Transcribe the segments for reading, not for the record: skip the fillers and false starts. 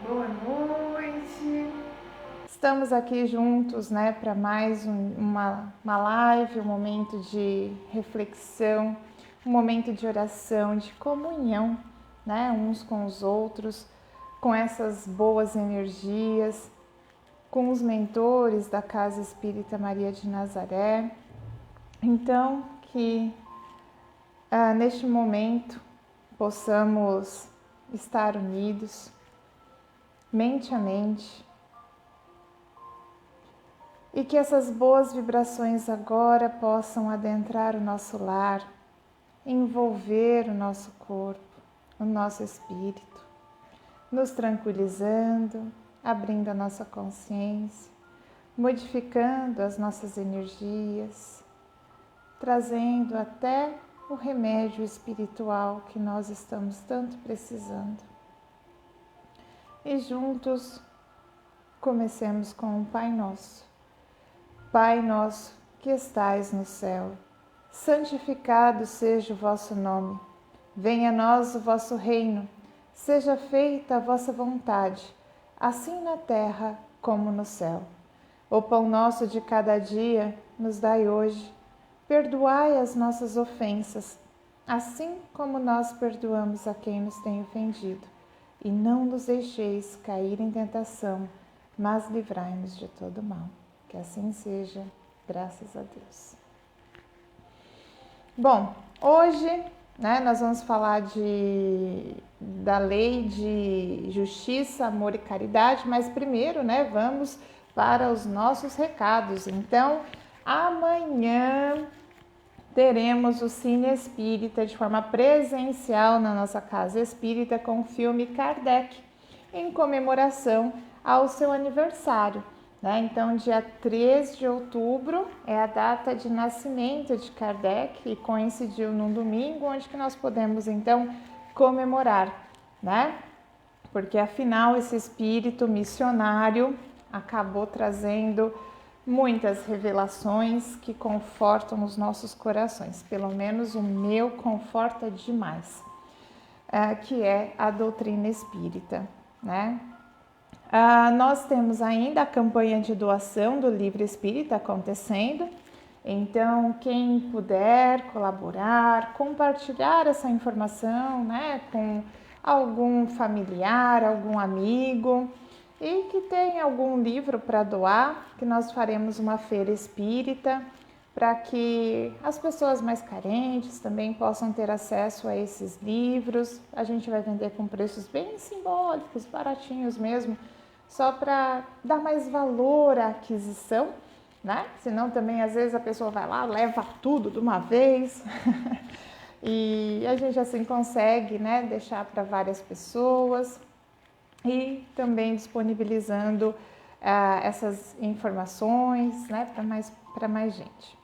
Boa noite. Estamos aqui juntos, né, para mais uma live, um momento de reflexão, um momento de oração, de comunhão, né, uns com os outros, com essas boas energias, com os mentores da Casa Espírita Maria de Nazaré. Então, que neste momento possamos estar unidos, mente a mente, e que essas boas vibrações agora possam adentrar o nosso lar, envolver o nosso corpo, o nosso espírito, nos tranquilizando, abrindo a nossa consciência, modificando as nossas energias, trazendo até o remédio espiritual que nós estamos tanto precisando. E juntos comecemos com o Pai Nosso. Pai nosso que estais no céu, santificado seja o vosso nome. Venha a nós o vosso reino. Seja feita a vossa vontade, assim na terra como no céu. O pão nosso de cada dia nos dai hoje. Perdoai as nossas ofensas, assim como nós perdoamos a quem nos tem ofendido. E não nos deixeis cair em tentação, mas livrai-nos de todo mal. Que assim seja, graças a Deus. Bom, hoje, né, nós vamos falar da lei de justiça, amor e caridade, mas primeiro, né, vamos para os nossos recados. Então, amanhã teremos o Cine Espírita de forma presencial na nossa Casa Espírita com o filme Kardec, em comemoração ao seu aniversário. Então, dia 3 de outubro é a data de nascimento de Kardec e coincidiu num domingo, onde que nós podemos, então, comemorar, né? Porque, afinal, esse espírito missionário acabou trazendo muitas revelações que confortam os nossos corações. Pelo menos o meu conforta demais, que é a doutrina espírita, né? Nós temos ainda a campanha de doação do Livro Espírita acontecendo, então quem puder colaborar, compartilhar essa informação, né, com algum familiar, algum amigo e que tem algum livro para doar, que nós faremos uma feira espírita para que as pessoas mais carentes também possam ter acesso a esses livros. A gente vai vender com preços bem simbólicos, baratinhos mesmo, só para dar mais valor à aquisição, né? Senão também às vezes a pessoa vai lá, leva tudo de uma vez e a gente assim consegue, né, deixar para várias pessoas e também disponibilizando essas informações, né, para mais gente.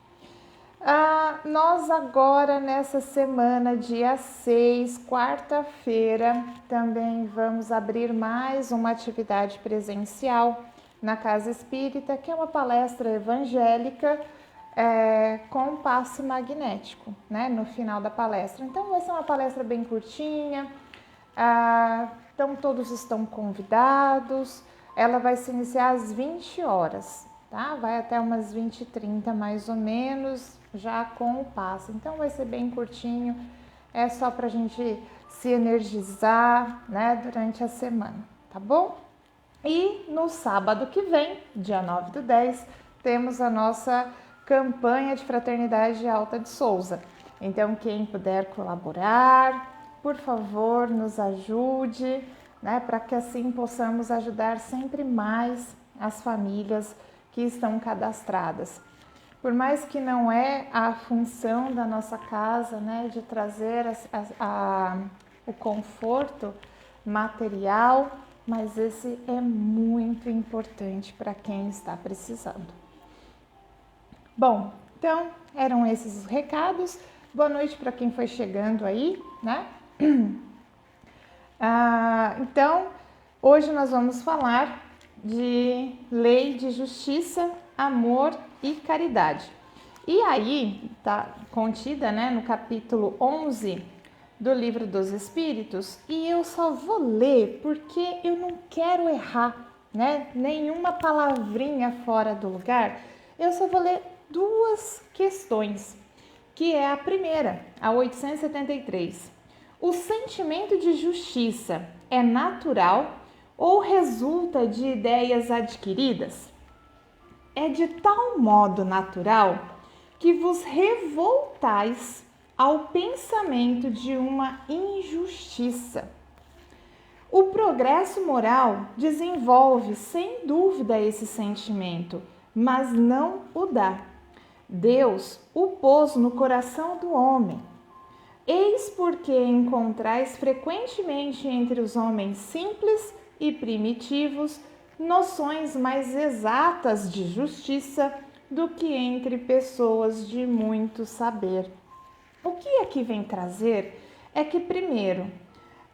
Nós agora, nessa semana, dia 6, quarta-feira, também vamos abrir mais uma atividade presencial na Casa Espírita, que é uma palestra evangélica com passe magnético, né, no final da palestra. Então, vai ser uma palestra bem curtinha, então todos estão convidados. Ela vai se iniciar às 20 horas, tá? Vai até umas 20h30 mais ou menos, já com o passe. Então vai ser bem curtinho, é só pra gente se energizar, né, durante a semana, tá bom? E no sábado que vem, dia 9/10, temos a nossa campanha de Fraternidade Alta de Souza. Então quem puder colaborar, por favor, nos ajude, né, para que assim possamos ajudar sempre mais as famílias que estão cadastradas. Por mais que não é a função da nossa casa, né, de trazer o conforto material, mas esse é muito importante para quem está precisando. Bom, então eram esses os recados. Boa noite para quem foi chegando aí, né? Então, hoje nós vamos falar de lei de justiça, amor e caridade. E aí, está contida, né, no capítulo 11 do Livro dos Espíritos e eu só vou ler porque eu não quero errar, né? Nenhuma palavrinha fora do lugar. Eu só vou ler duas questões, que é a primeira, a 873. O sentimento de justiça é natural ou resulta de ideias adquiridas? É de tal modo natural que vos revoltais ao pensamento de uma injustiça. O progresso moral desenvolve sem dúvida esse sentimento, mas não o dá. Deus o pôs no coração do homem. Eis porque encontrais frequentemente entre os homens simples e primitivos noções mais exatas de justiça do que entre pessoas de muito saber. O que aqui vem trazer é que, primeiro,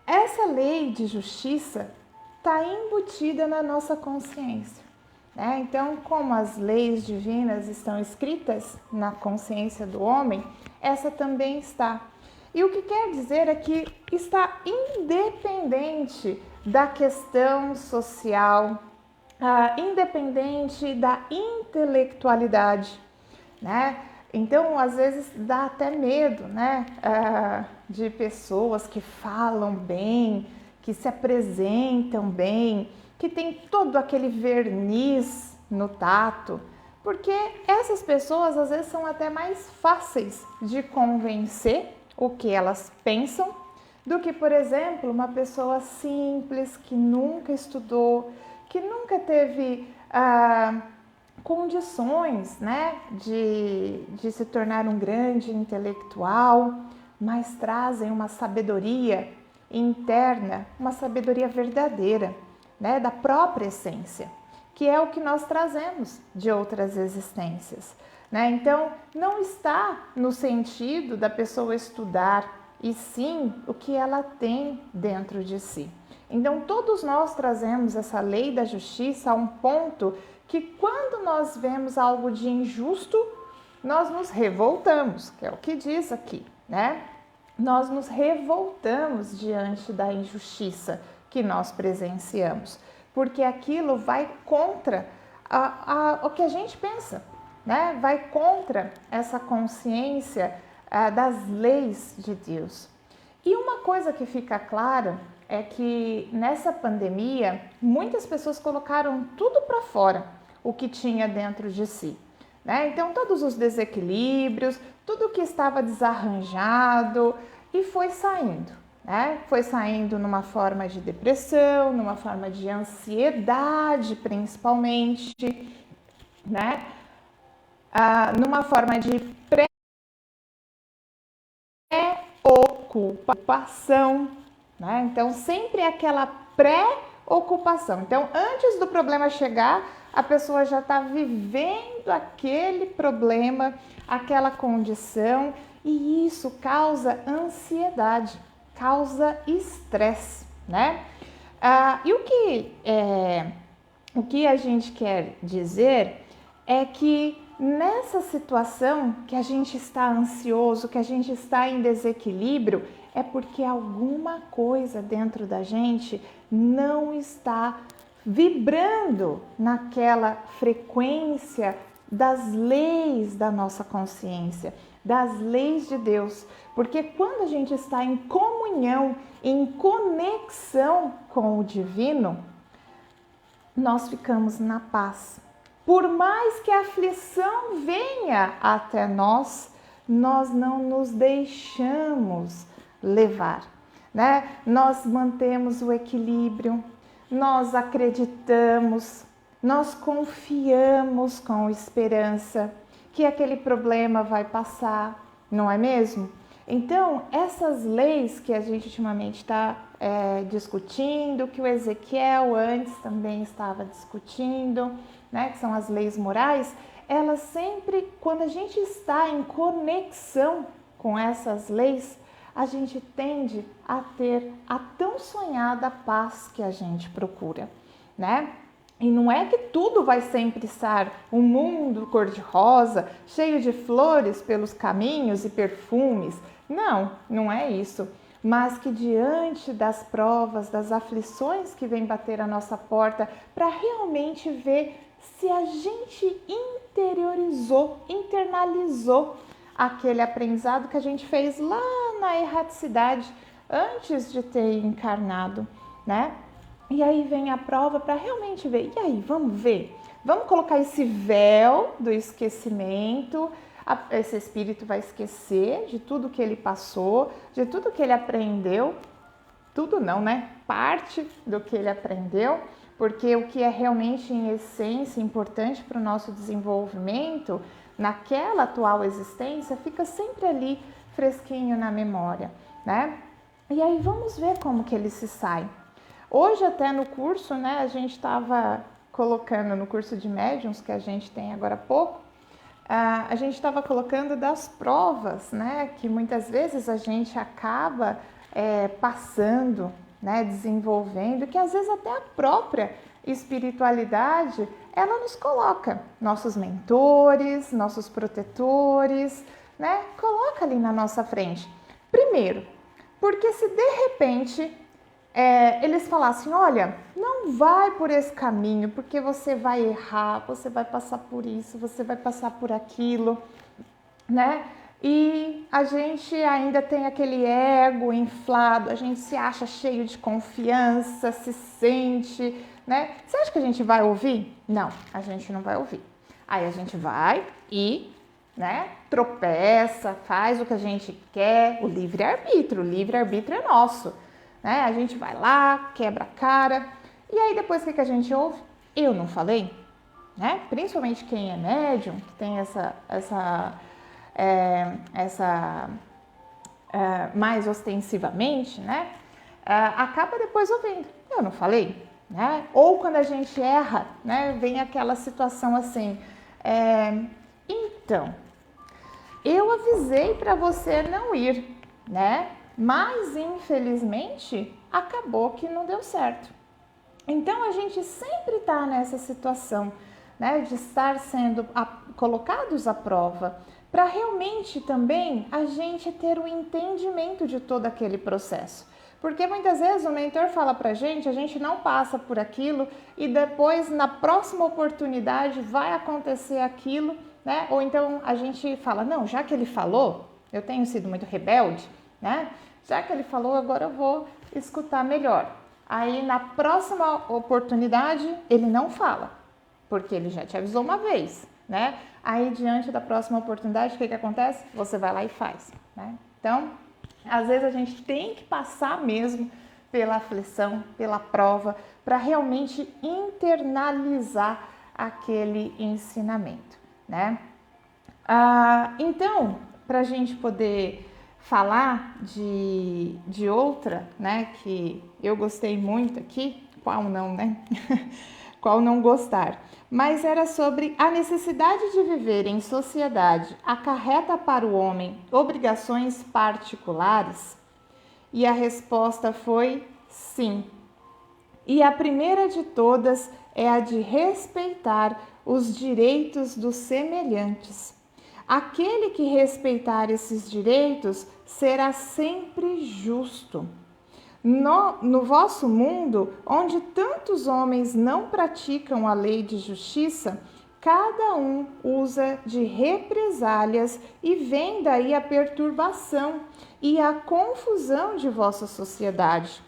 essa lei de justiça está embutida na nossa consciência, né? Então, como as leis divinas estão escritas na consciência do homem, essa também está. E o que quer dizer é que está independente da questão social, independente da intelectualidade, né? Então, às vezes dá até medo, né? De pessoas que falam bem, que se apresentam bem, que tem todo aquele verniz no tato, porque essas pessoas às vezes são até mais fáceis de convencer o que elas pensam do que, por exemplo, uma pessoa simples que nunca estudou, que nunca teve condições, né, de se tornar um grande intelectual, mas trazem uma sabedoria interna, uma sabedoria verdadeira, né, da própria essência, que é o que nós trazemos de outras existências, né? Então, não está no sentido da pessoa estudar, e sim o que ela tem dentro de si. Então, todos nós trazemos essa lei da justiça a um ponto que quando nós vemos algo de injusto, nós nos revoltamos, que é o que diz aqui, né? Nós nos revoltamos diante da injustiça que nós presenciamos, porque aquilo vai contra o que a gente pensa, né? Vai contra essa consciência das leis de Deus. E uma coisa que fica clara é que nessa pandemia, muitas pessoas colocaram tudo para fora, o que tinha dentro de si, né? Então, todos os desequilíbrios, tudo que estava desarranjado e foi saindo, né? Foi saindo numa forma de depressão, numa forma de ansiedade, principalmente, né? Numa forma de pré-ocupação, né? Então, sempre aquela pré-ocupação. Então, antes do problema chegar, a pessoa já está vivendo aquele problema, aquela condição, e isso causa ansiedade, causa estresse, né? E o que a gente quer dizer é que nessa situação que a gente está ansioso, que a gente está em desequilíbrio, é porque alguma coisa dentro da gente não está vibrando naquela frequência das leis da nossa consciência, das leis de Deus. Porque quando a gente está em comunhão, em conexão com o divino, nós ficamos na paz. Por mais que a aflição venha até nós, nós não nos deixamos levar, né? Nós mantemos o equilíbrio, nós acreditamos, nós confiamos com esperança que aquele problema vai passar, não é mesmo? Então, essas leis que a gente ultimamente está discutindo, que o Ezequiel antes também estava discutindo, né, que são as leis morais, elas sempre, quando a gente está em conexão com essas leis, a gente tende a ter a tão sonhada paz que a gente procura, né? E não é que tudo vai sempre estar um mundo cor-de-rosa, cheio de flores pelos caminhos e perfumes. Não, não é isso. mas que diante das provas, das aflições que vêm bater a nossa porta, para realmente ver se a gente interiorizou, internalizou aquele aprendizado que a gente fez lá na erraticidade antes de ter encarnado, né? E aí vem a prova para realmente ver. E aí, vamos ver? Vamos colocar esse véu do esquecimento. Esse espírito vai esquecer de tudo que ele passou, de tudo que ele aprendeu. Tudo não, né? Parte do que ele aprendeu, porque o que é realmente em essência importante para o nosso desenvolvimento, naquela atual existência, fica sempre ali fresquinho na memória, né? E aí vamos ver como que ele se sai. Hoje até no curso, né, a gente estava colocando no curso de médiuns que a gente tem agora há pouco, a gente estava colocando das provas, né, que muitas vezes a gente acaba passando, né, desenvolvendo, que às vezes até a própria espiritualidade, ela nos coloca, nossos mentores, nossos protetores, né, coloca ali na nossa frente. Primeiro, porque se de repente eles falassem, olha, não vai por esse caminho, porque você vai errar, você vai passar por isso, você vai passar por aquilo, né? E a gente ainda tem aquele ego inflado, a gente se acha cheio de confiança, se sente, né? Você acha que a gente vai ouvir? Não, a gente não vai ouvir. Aí a gente vai e, né, tropeça, faz o que a gente quer, o livre-arbítrio é nosso. Né? A gente vai lá, quebra a cara, e aí depois o que a gente ouve? Eu não falei? Né? Principalmente quem é médium, que tem essa mais ostensivamente, né? Acaba depois ouvindo, eu não falei? Né? Ou quando a gente erra, né? Vem aquela situação assim, então, eu avisei para você não ir, né? Mas, infelizmente, acabou que não deu certo. Então, a gente sempre está nessa situação, né, de estar sendo colocados à prova, para realmente também a gente ter o entendimento de todo aquele processo. Porque muitas vezes o mentor fala para a gente não passa por aquilo e depois, na próxima oportunidade, vai acontecer aquilo, né? Ou então a gente fala, não, já que ele falou, eu tenho sido muito rebelde, né? Já que ele falou, agora eu vou escutar melhor. Aí na próxima oportunidade ele não fala, porque ele já te avisou uma vez, né? Aí diante da próxima oportunidade, o que acontece? Você vai lá e faz, né? Então, às vezes a gente tem que passar mesmo pela aflição, pela prova, para realmente internalizar aquele ensinamento, né? Então, para a gente poder falar de outra, né, que eu gostei muito aqui, qual não, né? Qual não gostar? Mas era sobre a necessidade de viver em sociedade acarreta para o homem obrigações particulares? E a resposta foi sim. E a primeira de todas é a de respeitar os direitos dos semelhantes. Aquele que respeitar esses direitos será sempre justo. No vosso mundo, onde tantos homens não praticam a lei de justiça, cada um usa de represálias e vem daí a perturbação e a confusão de vossa sociedade.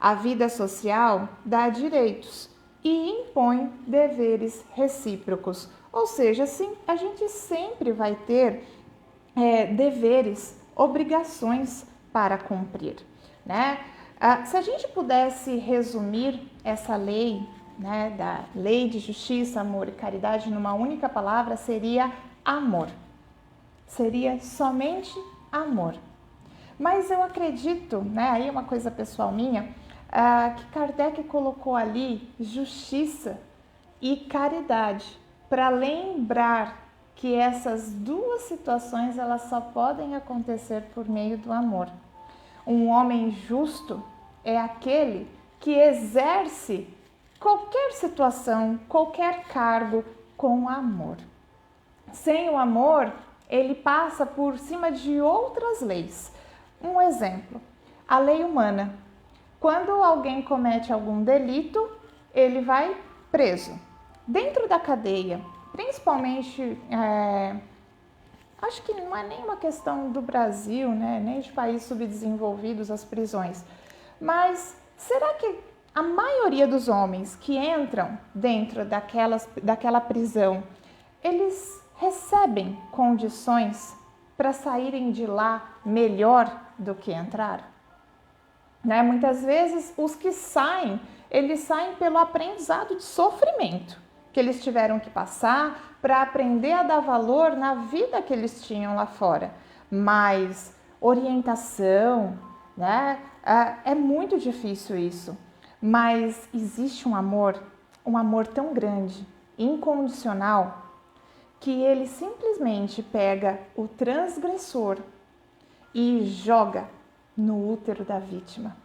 A vida social dá direitos e impõe deveres recíprocos. Ou seja, assim, a gente sempre vai ter deveres, obrigações para cumprir, né? Se a gente pudesse resumir essa lei, né, da lei de justiça, amor e caridade numa única palavra, seria amor. Seria somente amor. Mas eu acredito, né, aí é uma coisa pessoal minha, que Kardec colocou ali justiça e caridade, para lembrar que essas duas situações elas só podem acontecer por meio do amor. Um homem justo é aquele que exerce qualquer situação, qualquer cargo com amor. Sem o amor, ele passa por cima de outras leis. Um exemplo, a lei humana. Quando alguém comete algum delito, ele vai preso. Dentro da cadeia, principalmente, acho que não é nem uma questão do Brasil, né? Nem de países subdesenvolvidos, as prisões. Mas será que a maioria dos homens que entram dentro daquela prisão, eles recebem condições para saírem de lá melhor do que entraram? Né? Muitas vezes os que saem, eles saem pelo aprendizado de sofrimento que eles tiveram que passar para aprender a dar valor na vida que eles tinham lá fora. Mas orientação, né? É muito difícil isso. Mas existe um amor tão grande, incondicional, que ele simplesmente pega o transgressor e joga no útero da vítima,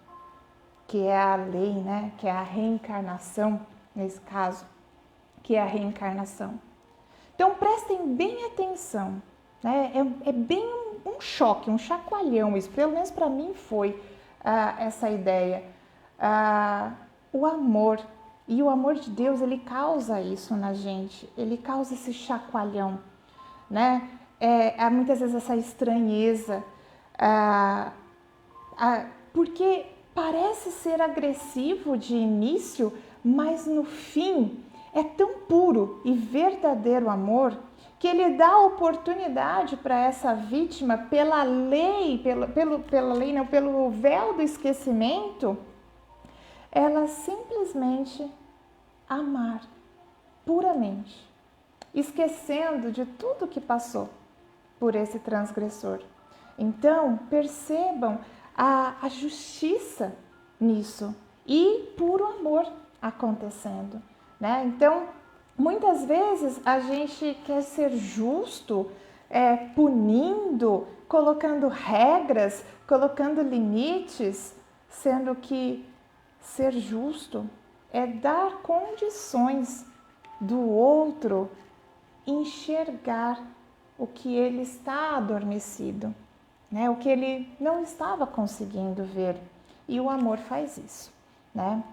que é a lei, né? Que é a reencarnação, nesse caso, que é a reencarnação. Então prestem bem atenção, né? É bem um choque, um chacoalhão, isso pelo menos para mim foi essa ideia. O amor, e o amor de Deus, ele causa isso na gente, ele causa esse chacoalhão, né? Há muitas vezes essa estranheza, porque parece ser agressivo de início, mas no fim é tão puro e verdadeiro amor que ele dá oportunidade para essa vítima, pela lei, pela lei, não, pelo véu do esquecimento, ela simplesmente amar puramente, esquecendo de tudo que passou por esse transgressor. Então, percebam a justiça nisso e puro amor acontecendo, né? Então, muitas vezes a gente quer ser justo, punindo, colocando regras, colocando limites, sendo que ser justo é dar condições do outro enxergar o que ele está adormecido, né? O que ele não estava conseguindo ver. E o amor faz isso, né?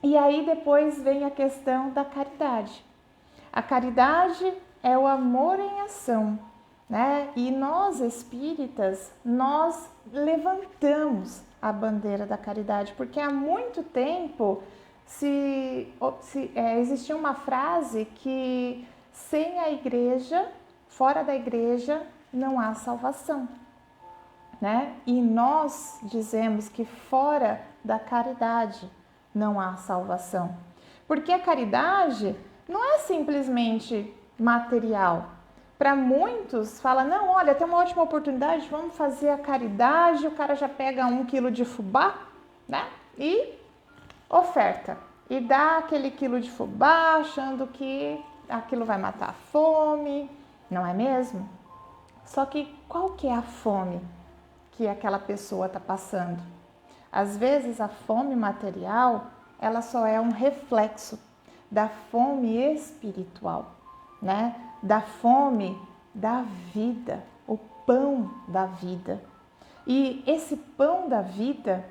E aí depois vem a questão da caridade. A caridade é o amor em ação, né? E nós espíritas, nós levantamos a bandeira da caridade, porque há muito tempo existia uma frase que sem a igreja, fora da igreja, não há salvação, né? E nós dizemos que fora da caridade não há salvação, porque a caridade não é simplesmente material. Para muitos, fala, não, olha, tem uma ótima oportunidade, vamos fazer a caridade, o cara já pega 1 quilo de fubá, né? E oferta. E dá aquele quilo de fubá, achando que aquilo vai matar a fome, não é mesmo? Só que qual que é a fome que aquela pessoa está passando? Às vezes a fome material, ela só é um reflexo da fome espiritual, né? Da fome da vida, o pão da vida. E esse pão da vida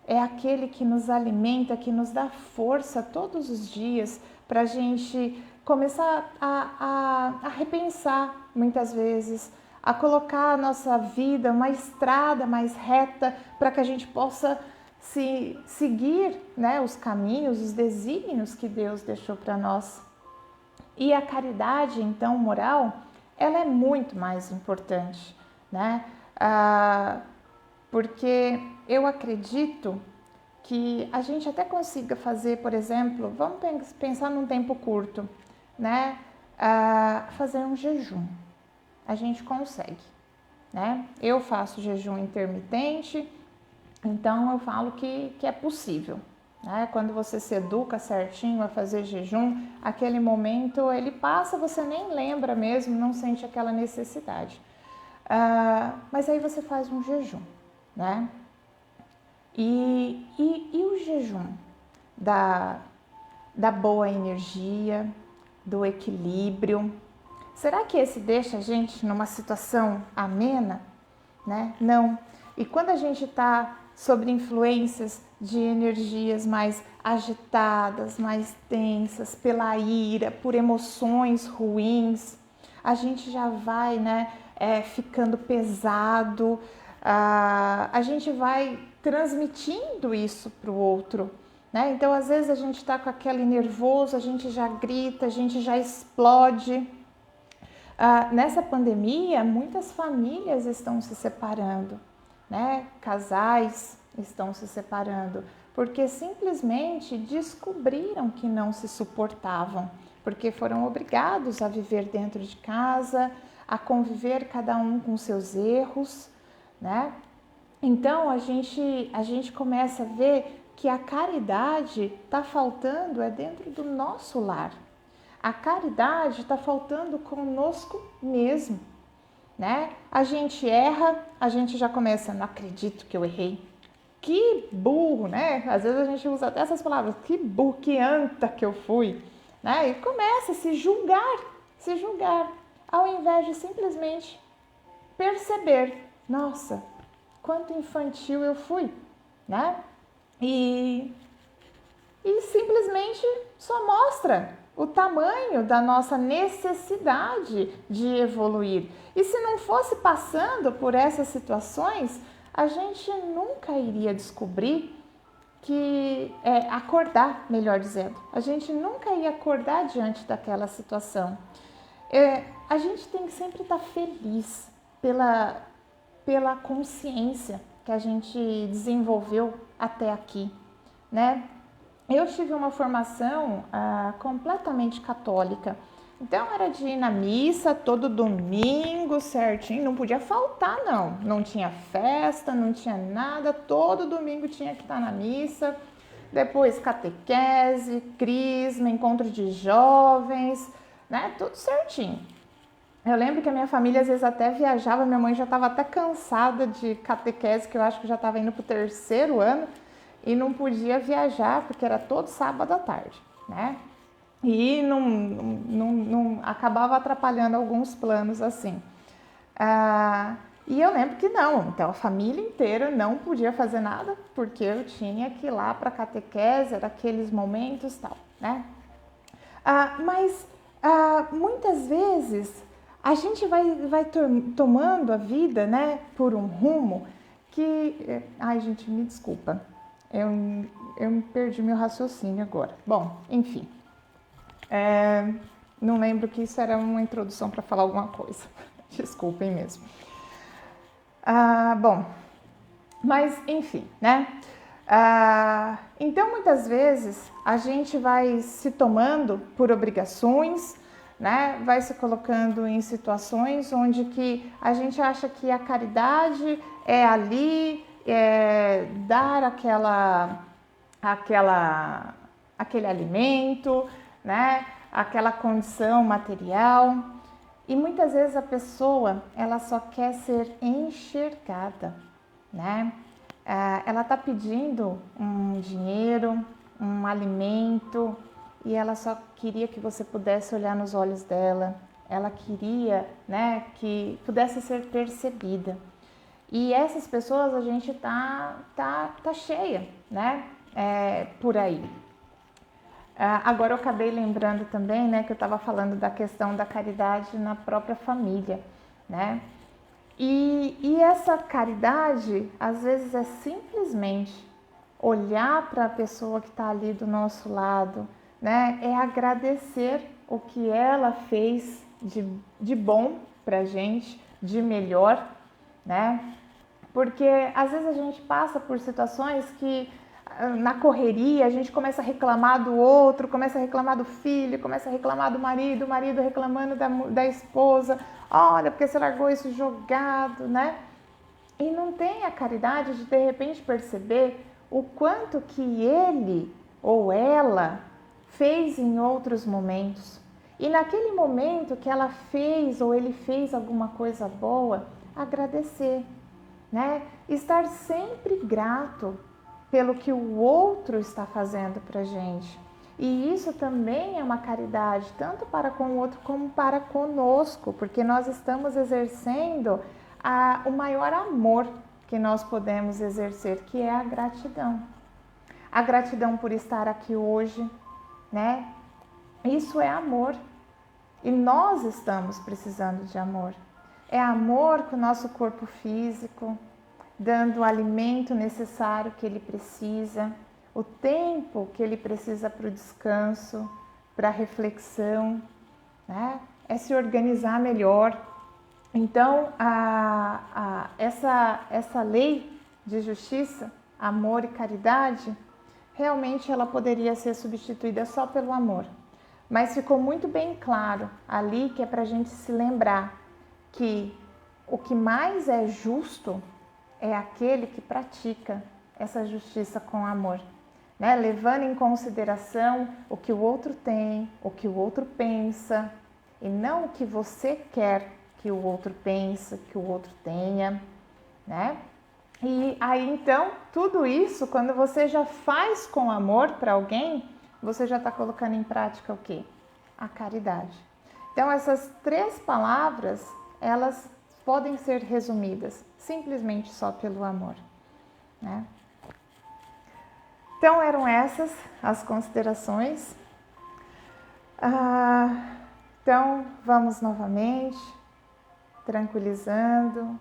é aquele que nos alimenta, que nos dá força todos os dias para a gente começar a repensar muitas vezes, a colocar a nossa vida uma estrada mais reta para que a gente possa seguir, né, os caminhos, os desígnios que Deus deixou para nós. E a caridade, então, moral, ela é muito mais importante, né? Porque eu acredito que a gente até consiga fazer, por exemplo, vamos pensar num tempo curto, né? Fazer um jejum. A gente consegue, né? Eu faço jejum intermitente, então eu falo que é possível, né? Quando você se educa certinho a fazer jejum, aquele momento ele passa, você nem lembra mesmo, não sente aquela necessidade. Mas aí você faz um jejum, né? E o jejum da boa energia, do equilíbrio, será que esse deixa a gente numa situação amena, né? Não. E quando a gente está sobre influências de energias mais agitadas, mais tensas, pela ira, por emoções ruins, a gente já vai, né, ficando pesado, a gente vai transmitindo isso para o outro, né? Então, às vezes a gente está com aquele nervoso, a gente já grita, a gente já explode. Nessa pandemia, muitas famílias estão se separando, né? Casais estão se separando, porque simplesmente descobriram que não se suportavam, porque foram obrigados a viver dentro de casa, a conviver cada um com seus erros, né? Então a gente começa a ver que a caridade está faltando dentro do nosso lar. A caridade está faltando conosco mesmo, né? A gente erra, a gente já começa, não acredito que eu errei. Que burro, né? Às vezes a gente usa até essas palavras, que burro, que anta que eu fui, né? E começa a se julgar, ao invés de simplesmente perceber, nossa, quanto infantil eu fui, né? E simplesmente só mostra o tamanho da nossa necessidade de evoluir. E se não fosse passando por essas situações, a gente nunca iria descobrir acordar, melhor dizendo. A gente nunca ia acordar diante daquela situação. A gente tem que sempre estar feliz pela consciência que a gente desenvolveu até aqui, né? Eu tive uma formação completamente católica, então era de ir na missa todo domingo certinho, não podia faltar não tinha festa, não tinha nada, todo domingo tinha que estar na missa, depois catequese, crisma, encontro de jovens, né, tudo certinho. Eu lembro que a minha família às vezes até viajava, minha mãe já estava até cansada de catequese, que eu acho que já estava indo para o 3º ano, e não podia viajar, porque era todo sábado à tarde, né? E não acabava atrapalhando alguns planos assim. E eu lembro que não, então a família inteira não podia fazer nada, porque eu tinha que ir lá para a catequese, era aqueles momentos e tal, né? Mas muitas vezes a gente vai tomando a vida, né, por um rumo que... Ai, gente, me desculpa. Eu me perdi meu raciocínio agora. Bom, enfim. Não lembro que isso era uma introdução para falar alguma coisa. Desculpem mesmo. Bom, mas enfim, né? Então, muitas vezes, a gente vai se tomando por obrigações, né? Vai se colocando em situações onde que a gente acha que a caridade é ali, dar aquele alimento, né? Aquela condição material. E muitas vezes a pessoa, ela só quer ser enxergada, né? Ela está pedindo um dinheiro, um alimento, e ela só queria que você pudesse olhar nos olhos dela. Ela queria, né, que pudesse ser percebida. E essas pessoas a gente tá cheia, né, por aí. Agora eu acabei lembrando também, né, que eu estava falando da questão da caridade na própria família, né? E essa caridade, às vezes, é simplesmente olhar para a pessoa que está ali do nosso lado, né? É agradecer o que ela fez de bom para a gente, de melhor, né? Porque às vezes a gente passa por situações que na correria a gente começa a reclamar do outro, começa a reclamar do filho, começa a reclamar do marido, o marido reclamando da esposa, olha, porque você largou isso jogado, né? E não tem a caridade de repente perceber o quanto que ele ou ela fez em outros momentos. E naquele momento que ela fez ou ele fez alguma coisa boa, agradecer, né? Estar sempre grato pelo que o outro está fazendo para a gente. E isso também é uma caridade, tanto para com o outro como para conosco, porque nós estamos exercendo o maior amor que nós podemos exercer, que é a gratidão. A gratidão por estar aqui hoje, né? Isso é amor. E nós estamos precisando de amor. É amor com o nosso corpo físico, dando o alimento necessário que ele precisa, o tempo que ele precisa para o descanso, para a reflexão, né? É se organizar melhor. Então, essa lei de justiça, amor e caridade, realmente ela poderia ser substituída só pelo amor. Mas ficou muito bem claro ali que é para a gente se lembrar que o que mais é justo é aquele que pratica essa justiça com amor, né? Levando em consideração o que o outro tem, o que o outro pensa, e não o que você quer que o outro pense, que o outro tenha, né? E aí então, tudo isso, quando você já faz com amor para alguém, você já está colocando em prática o quê? A caridade. Então, essas 3 palavras, elas podem ser resumidas simplesmente só pelo amor, né? Então, eram essas as considerações. Então, vamos novamente tranquilizando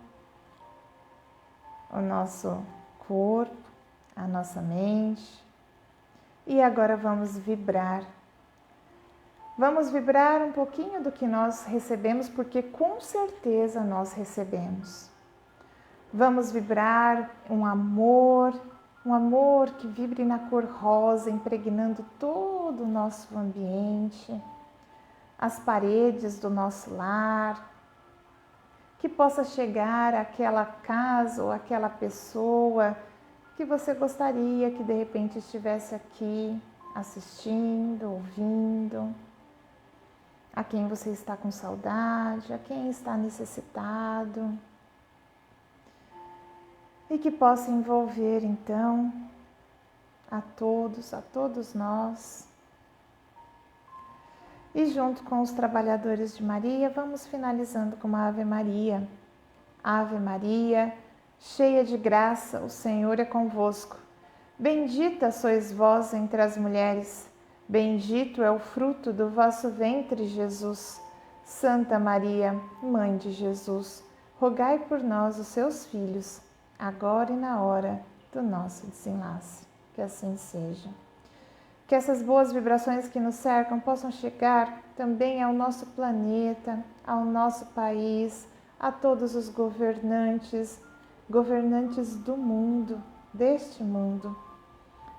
o nosso corpo, a nossa mente. E agora vamos vibrar. Vamos vibrar um pouquinho do que nós recebemos, porque com certeza nós recebemos. Vamos vibrar um amor que vibre na cor rosa, impregnando todo o nosso ambiente, as paredes do nosso lar, que possa chegar àquela casa ou àquela pessoa que você gostaria que de repente estivesse aqui assistindo, ouvindo, a quem você está com saudade, a quem está necessitado, e que possa envolver então a todos nós. E junto com os trabalhadores de Maria, vamos finalizando com uma Ave Maria. Ave Maria, cheia de graça, o Senhor é convosco. Bendita sois vós entre as mulheres, bendito é o fruto do vosso ventre, Jesus. Santa Maria, Mãe de Jesus, rogai por nós, os seus filhos, agora e na hora do nosso desenlace. Que assim seja. Que essas boas vibrações que nos cercam possam chegar também ao nosso planeta, ao nosso país, a todos os governantes do mundo, deste mundo,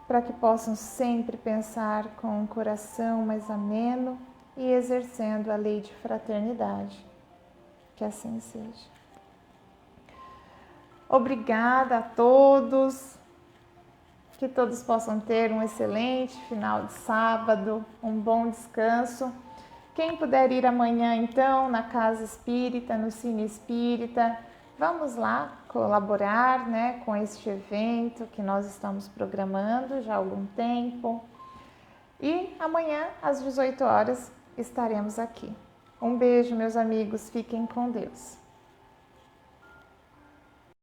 para que possam sempre pensar com um coração mais ameno e exercendo a lei de fraternidade. Que assim seja. Obrigada a todos. Que todos possam ter um excelente final de sábado, um bom descanso. Quem puder ir amanhã, então, na Casa Espírita, no Cine Espírita, vamos lá colaborar, né, com este evento que nós estamos programando já há algum tempo. E amanhã, às 18 horas, estaremos aqui. Um beijo, meus amigos. Fiquem com Deus.